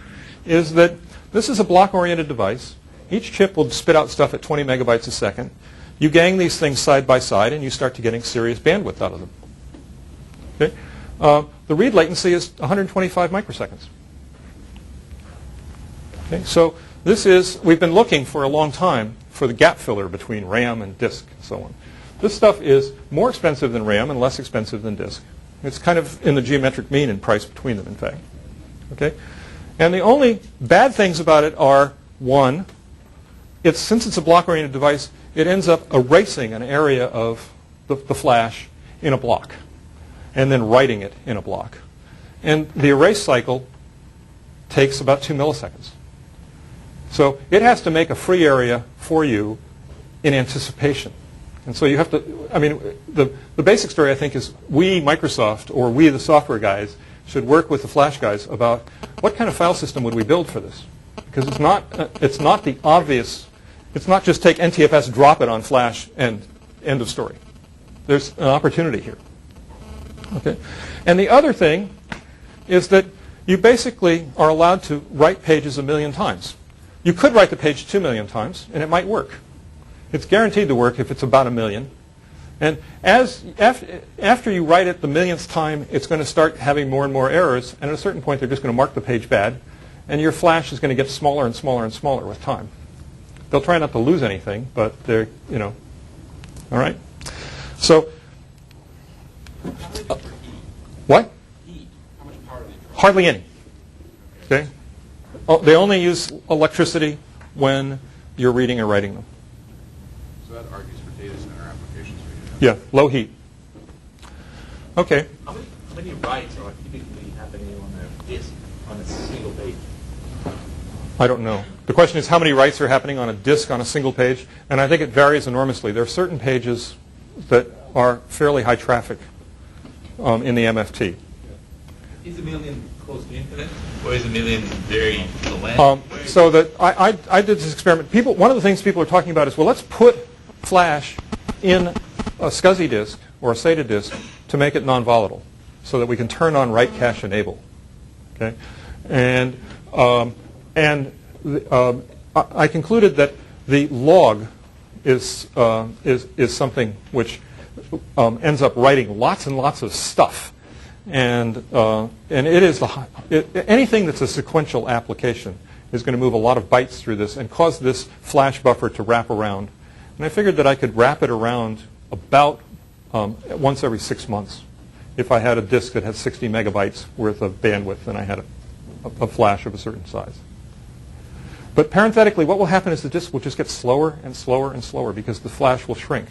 is that this is a block-oriented device. Each chip will spit out stuff at 20 megabytes a second. You gang these things side by side, and you start to getting serious bandwidth out of them. Okay? The read latency is 125 microseconds. Okay? So we've been looking for a long time for the gap filler between RAM and disk and so on. This stuff is more expensive than RAM and less expensive than disk. It's kind of in the geometric mean in price between them, in fact. Okay? And the only bad things about it are, one, since it's a block-oriented device, it ends up erasing an area of the flash in a block and then writing it in a block. And the erase cycle takes about 2 milliseconds. So it has to make a free area for you in anticipation. And so you have to, I mean, the basic story, I think, is we, Microsoft, or we, the software guys, should work with the Flash guys about what kind of file system would we build for this. Because it's not the obvious, it's not just take NTFS, drop it on Flash, and end of story. There's an opportunity here. Okay. And the other thing is that you basically are allowed to write pages 1 million times. You could write the page 2 million times, and it might work. It's guaranteed to work if it's about 1 million. And after you write it the millionth time, it's going to start having more and more errors, and at a certain point, they're just going to mark the page bad, and your flash is going to get smaller and smaller and smaller with time. They'll try not to lose anything, but they're, you know, all right? So, what? Hardly any. Okay? Oh, they only use electricity when you're reading or writing them. So that argues for data center applications for you. Yeah, low heat. Okay. How many writes are typically happening on a disk on a single page? I don't know. The question is how many writes are happening on a disk on a single page, and I think it varies enormously. There are certain pages that are fairly high traffic in the MFT. Is 1 million close to infinite, or is 1 million very the land? So that I did this experiment. One of the things people are talking about is, well, let's put Flash in a SCSI disk or a SATA disk to make it non-volatile, so that we can turn on write cache enable. Okay, and I concluded that the log is something which ends up writing lots and lots of stuff. And it is anything that's a sequential application is going to move a lot of bytes through this and cause this flash buffer to wrap around. And I figured that I could wrap it around about once every 6 months if I had a disk that had 60 megabytes worth of bandwidth and I had a flash of a certain size. But parenthetically, what will happen is the disk will just get slower and slower and slower because the flash will shrink.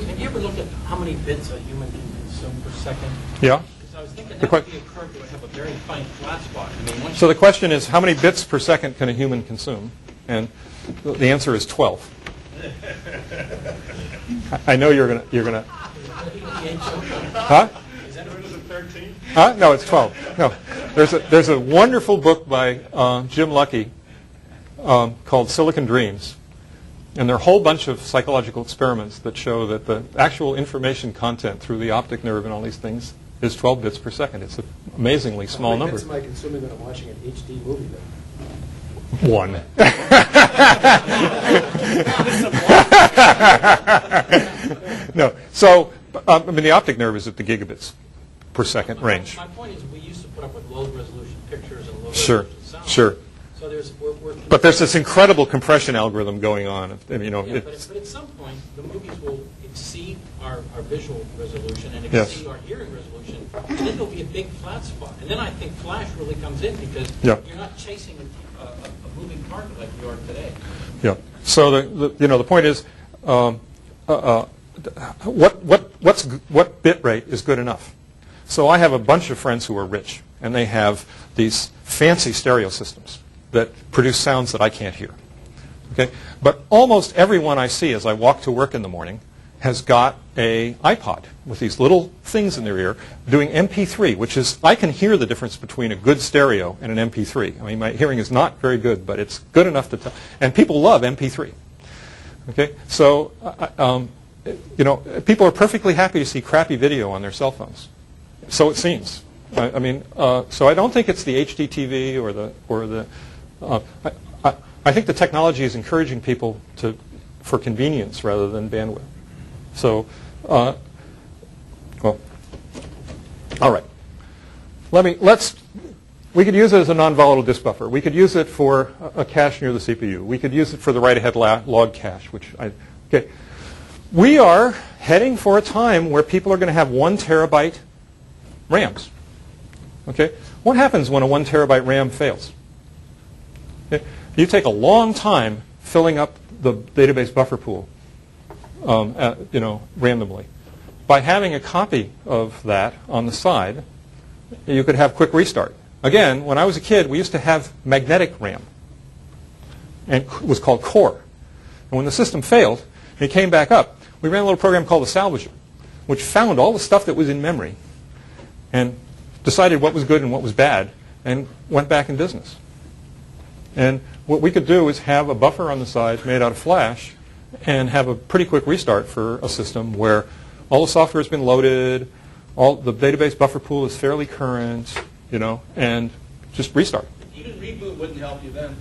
Have you ever looked at how many bits a human can consume per second? Yeah. Because I was thinking that would be a curve that would have a very fine flat spot. I mean, So the question is, how many bits per second can a human consume? And the answer is 12. I know you're gonna. Huh? Is that 13? Huh? No, it's 12. No, there's a wonderful book by Jim Luckey called Silicon Dreams, and there are a whole bunch of psychological experiments that show that the actual information content through the optic nerve and all these things is 12 bits per second. It's an amazingly small number. How many bits am I consuming when I'm watching an HD movie then? 1. No. So, I mean, the optic nerve is at the gigabits per second range. My point is, we used to put up with low resolution pictures and low Sure, resolution sound. sure. So But there's this incredible compression algorithm going on. You know, yeah, but at some point, the movies will exceed our visual resolution and Yes. exceed our hearing resolution, and then there'll be a big flat spot. And then I think Flash really comes in because Yeah. you're not chasing a moving target like you are today. Yeah. So the point is, what bit rate is good enough? So I have a bunch of friends who are rich, and they have these fancy stereo systems that produce sounds that I can't hear. Okay, but almost everyone I see as I walk to work in the morning has got a iPod with these little things in their ear doing MP3, which is, I can hear the difference between a good stereo and an MP3. I mean, my hearing is not very good, but it's good enough to tell. And people love MP3. Okay, so you know, people are perfectly happy to see crappy video on their cell phones. So it seems. I mean, so I don't think it's the HDTV or the. I think the technology is encouraging people for convenience rather than bandwidth. So, well, all right. We could use it as a non-volatile disk buffer. We could use it for a cache near the CPU. We could use it for the write-ahead log cache, okay. we are heading for a time where people are going to have 1 terabyte RAMs. Okay? What happens when a 1 terabyte RAM fails? Okay? You take a long time filling up the database buffer pool, randomly. By having a copy of that on the side, you could have quick restart. Again, when I was a kid, we used to have magnetic RAM, and it was called Core. And when the system failed, and it came back up, we ran a little program called the Salvager, which found all the stuff that was in memory and decided what was good and what was bad, and went back in business. And what we could do is have a buffer on the side made out of flash and have a pretty quick restart for a system where all the software has been loaded, all the database buffer pool is fairly current, and just restart. Even reboot wouldn't help you then.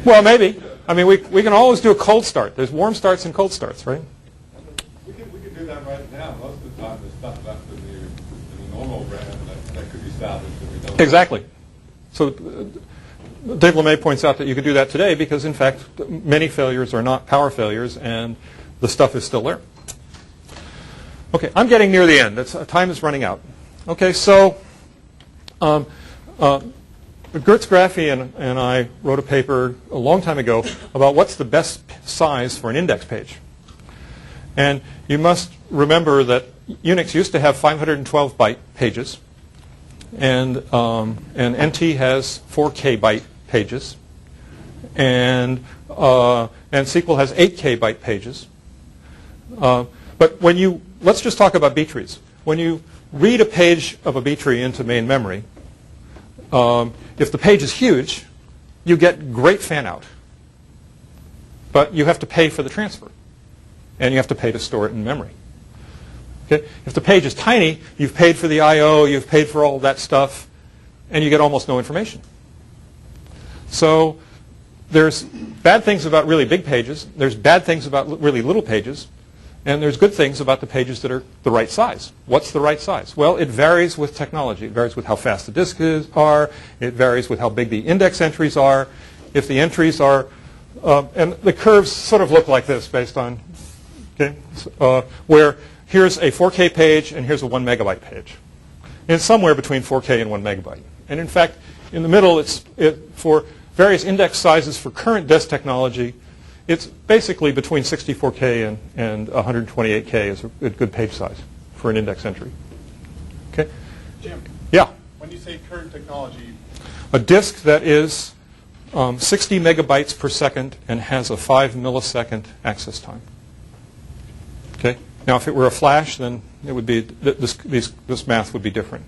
Well, maybe. I mean, we can always do a cold start. There's warm starts and cold starts, right? We can do that right now. Most of the time there's stuff left in the normal RAM that could be salvaged. If we don't. Exactly. So Dave LeMay points out that you could do that today because, in fact, many failures are not power failures, and the stuff is still there. Okay, I'm getting near the end. Time is running out. Okay, so Gertz Graffi and I wrote a paper a long time ago about what's the best size for an index page. And you must remember that Unix used to have 512 byte pages, and NT has 4K byte pages, and SQL has 8K byte pages. But let's just talk about B trees. When you read a page of a B tree into main memory, if the page is huge, you get great fan out. But you have to pay for the transfer, and you have to pay to store it in memory. Okay? If the page is tiny, you've paid for the I/O, you've paid for all that stuff, and you get almost no information. So there's bad things about really big pages. There's bad things about really little pages. And there's good things about the pages that are the right size. What's the right size? Well, it varies with technology. It varies with how fast the disks are. It varies with how big the index entries are. If the entries are, and the curves sort of look like this based on, okay, where here's a 4K page and here's a 1 megabyte page. And it's somewhere between 4K and 1 megabyte. And in fact, in the middle, for various index sizes for current disk technology, it's basically between 64K and 128K is a good page size for an index entry. Okay? Jim. Yeah. When you say current technology, a disk that is 60 megabytes per second and has a 5 millisecond access time. Okay? Now, if it were a flash, then it would be this math would be different.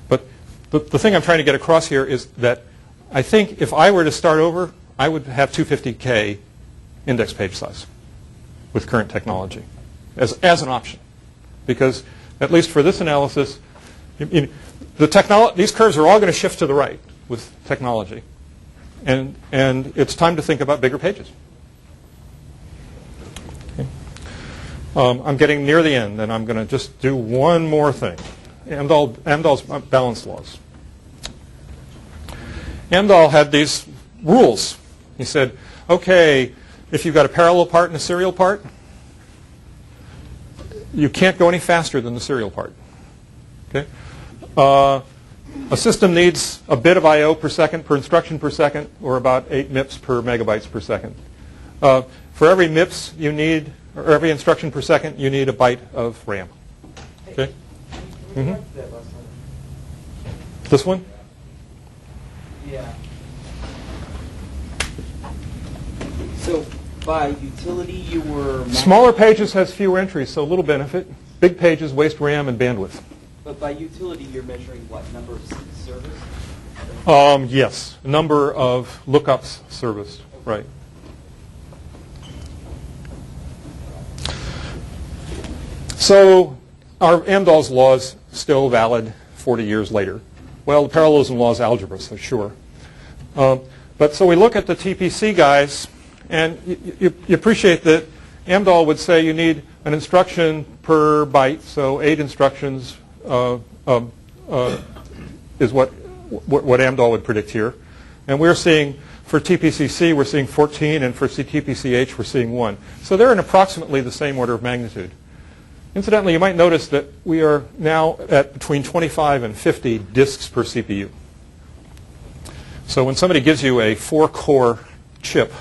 But the thing I'm trying to get across here is that I think if I were to start over, I would have 250K index page size with current technology as an option. Because at least for this analysis, these curves are all going to shift to the right with technology. And it's time to think about bigger pages. Okay. I'm getting near the end, and I'm going to just do one more thing. Amdahl's balance laws. Amdahl had these rules. He said, okay, if you've got a parallel part and a serial part, you can't go any faster than the serial part. Okay? A system needs a bit of I/O per second, per instruction per second, or about 8 MIPS per megabytes per second. For every MIPS you need, or every instruction per second, you need a byte of RAM. Okay? Mm-hmm. This one? Yeah. So by utility, you were... Smaller pages has fewer entries, so little benefit. Big pages waste RAM and bandwidth. But by utility, you're measuring what, number of servers? Yes, number of lookups serviced, right. So are Amdahl's laws still valid 40 years later? Well, the parallelism law is algebra, so sure. But so we look at the TPC guys, and you appreciate that Amdahl would say you need an instruction per byte, so 8 instructions is what Amdahl would predict here. And we're seeing For TPCC, we're seeing 14, and for TPCH, we're seeing 1. So they're in approximately the same order of magnitude. Incidentally, you might notice that we are now at between 25 and 50 disks per CPU. So when somebody gives you a 4-core chip,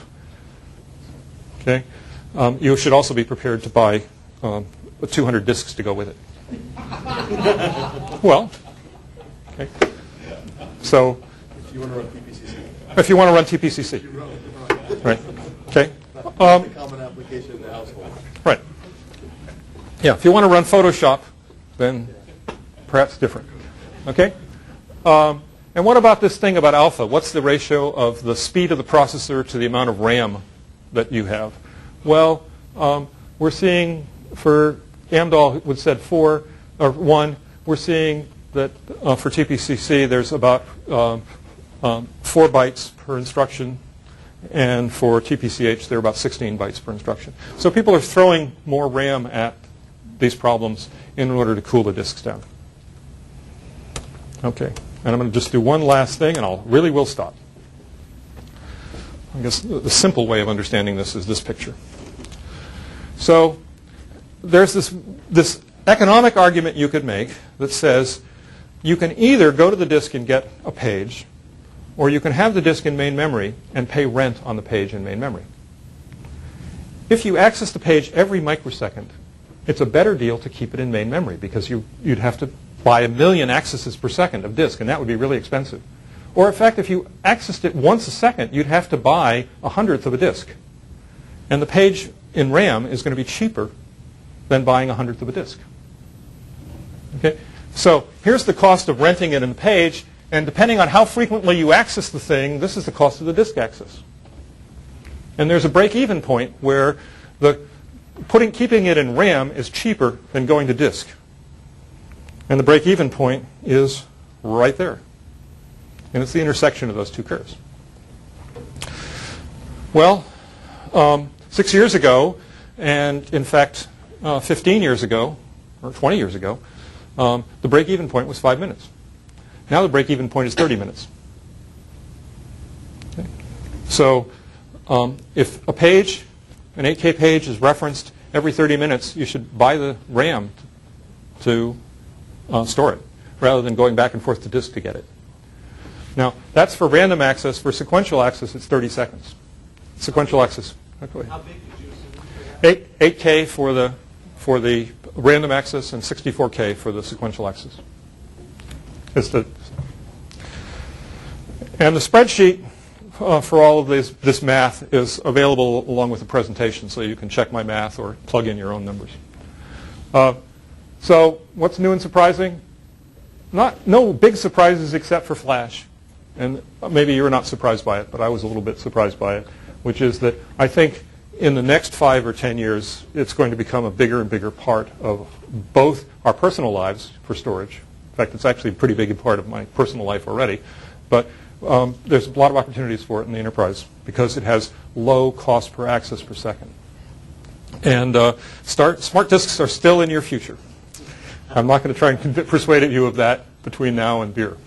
okay, you should also be prepared to buy 200 disks to go with it. Well, okay. So If you want to run TPCC. if you want to run TPCC. Right. Okay. It's a common application in the household. Right. Yeah, if you want to run Photoshop, then perhaps different. Okay? And what about this thing about alpha? What's the ratio of the speed of the processor to the amount of RAM that you have? Well, we're seeing for Amdahl, would said 4 or 1. We're seeing that for TPCC, there's about 4 bytes per instruction. And for TPCH, there are about 16 bytes per instruction. So people are throwing more RAM at these problems in order to cool the disks down. Okay, and I'm going to just do one last thing, and I'll really will stop. I guess the simple way of understanding this is this picture. So there's this economic argument you could make that says you can either go to the disk and get a page, or you can have the disk in main memory and pay rent on the page in main memory. If you access the page every microsecond, it's a better deal to keep it in main memory because you'd have to buy 1 million accesses per second of disk, and that would be really expensive. Or in fact, if you accessed it once a second, you'd have to buy 1/100th of a disk. And the page in RAM is going to be cheaper than buying 1/100th of a disk. Okay? So here's the cost of renting it in the page, and depending on how frequently you access the thing, this is the cost of the disk access. And there's a break-even point where keeping it in RAM is cheaper than going to disk. And the break-even point is right there. And it's the intersection of those two curves. Well, 6 years ago, and in fact 15 years ago, or 20 years ago, the break-even point was 5 minutes. Now the break-even point is 30 minutes. Okay. So if a page, an 8K page, is referenced every 30 minutes, you should buy the RAM to store it, rather than going back and forth to disk to get it. Now, that's for random access. For sequential access, it's 30 seconds. Sequential access. Okay. How big did you assume? 8K for the random access and 64K for the sequential access. And the spreadsheet for all of this math is available along with the presentation, so you can check my math or plug in your own numbers. So what's new and surprising? No big surprises except for Flash. And maybe you're not surprised by it, but I was a little bit surprised by it, which is that I think in the next 5 or 10 years, it's going to become a bigger and bigger part of both our personal lives for storage. In fact, it's actually a pretty big part of my personal life already. But there's a lot of opportunities for it in the enterprise because it has low cost per access per second. And smart disks are still in your future. I'm not going to try and persuade you of that between now and beer.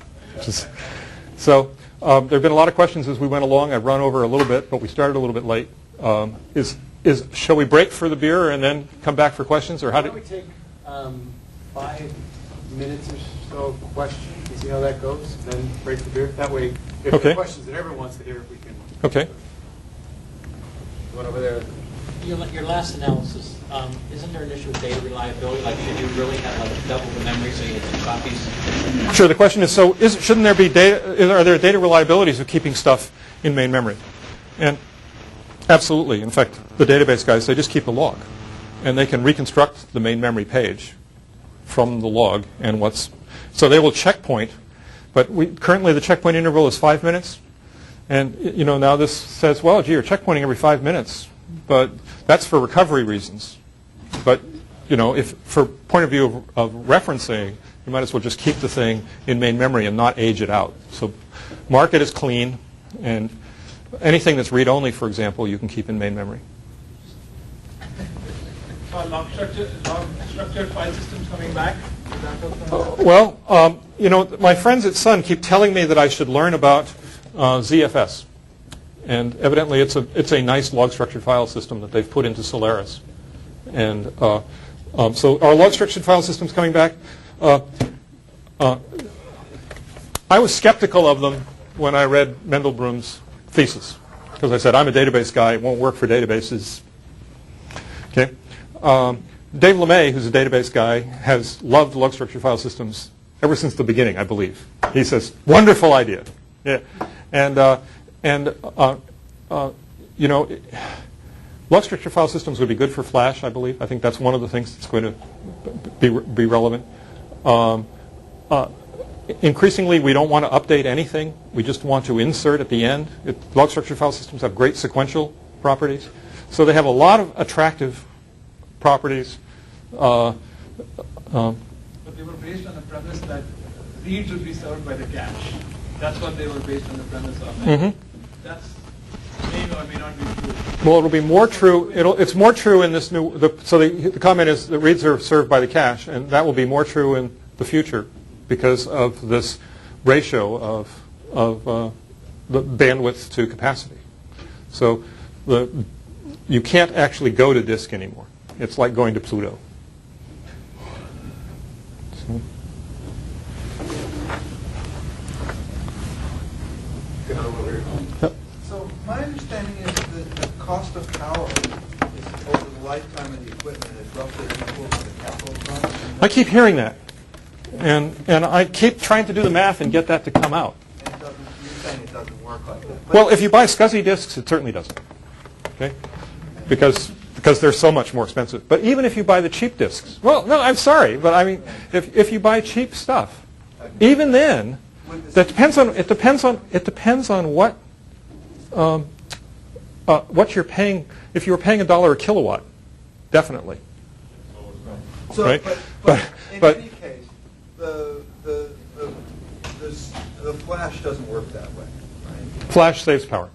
So there have been a lot of questions as we went along. I've run over a little bit, but we started a little bit late. Shall we break for the beer and then come back for questions, or how Why don't we take 5 minutes or so questions and see how that goes, and then break the beer? That way, if there Okay. are questions that everyone wants to hear, we can. Okay. One over there. Your last analysis, isn't there an issue with data reliability? Like, should you really have like double the memory so you get 2 copies? Sure. The question is, shouldn't there be data? Are there data reliabilities of keeping stuff in main memory? And absolutely. In fact, the database guys, they just keep a log, and they can reconstruct the main memory page from the log and so they will checkpoint. But currently the checkpoint interval is 5 minutes, and now this says, well, gee, you're checkpointing every 5 minutes, but that's for recovery reasons. But if for point of view of referencing, you might as well just keep the thing in main memory and not age it out. So mark it as clean, and anything that's read-only, for example, you can keep in main memory. Long-structured file systems coming back? Well, my friends at Sun keep telling me that I should learn about ZFS. And evidently it's a nice log structured file system that they've put into Solaris. And so our log structured file system's coming back. I was skeptical of them when I read Mendelbrum's thesis, because I said, I'm a database guy, it won't work for databases. Okay. Dave LeMay, who's a database guy, has loved log structured file systems ever since the beginning, I believe. He says, wonderful idea. Yeah. And you know, log structured file systems would be good for Flash, I believe. I think that's one of the things that's going to be relevant. Increasingly, we don't want to update anything. We just want to insert at the end. Log structured file systems have great sequential properties. So they have a lot of attractive properties. But they were based on the premise that reads would be served by the cache. That's what they were based on the premise of. Mm-hmm. That's may or may not be true. Well, it'll be more true. It's more true in this new. So the comment is that reads are served by the cache, and that will be more true in the future because of this ratio of the bandwidth to capacity. So you can't actually go to disk anymore. It's like going to Pluto. So my understanding is that the cost of power is over the lifetime of the equipment is roughly equal to the capital cost. I keep hearing that, and I keep trying to do the math and get that to come out. And you're saying it doesn't work like that. Well, if you buy SCSI disks, it certainly doesn't. Okay, because they're so much more expensive. But even if you buy the cheap disks, well, no, I'm sorry, but I mean, if you buy cheap stuff, even then, it depends on what you're paying. If you were paying $1 a kilowatt, definitely. So, right? but in any case, the flash doesn't work that way, right? Flash saves power,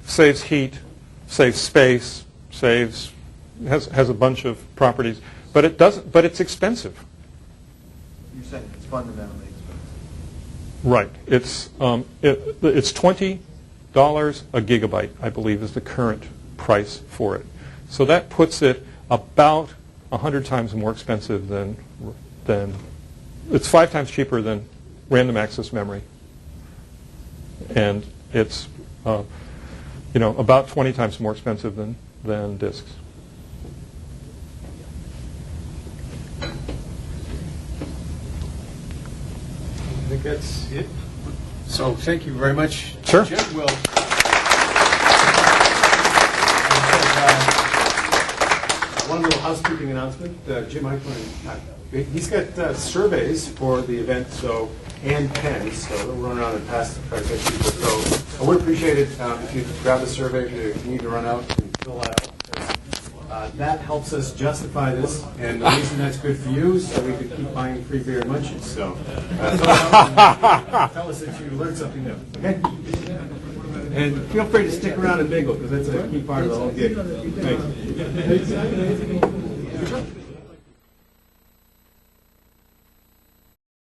saves heat, saves space, has a bunch of properties, but it doesn't. But it's expensive. You're saying it's fundamentally expensive. Right. It's $20 a gigabyte, I believe, is the current price for it. So that puts it about 100 times more expensive than it's 5 times cheaper than random access memory, and it's about 20 times more expensive than disks. I think that's it. So thank you very much. Sure. Jim will. One little housekeeping announcement. Jim Eichmann, he's got surveys for the event, and pens, so we'll run around and pass the people. So I would appreciate it if you grab the survey if you need to run out and fill that out. That helps us justify this, and the reason that's good for you is so we can keep buying free beer and munchies. So tell us that you learned something new. Okay? And feel free to stick around and mingle, because that's a key part of the whole gig. Thanks.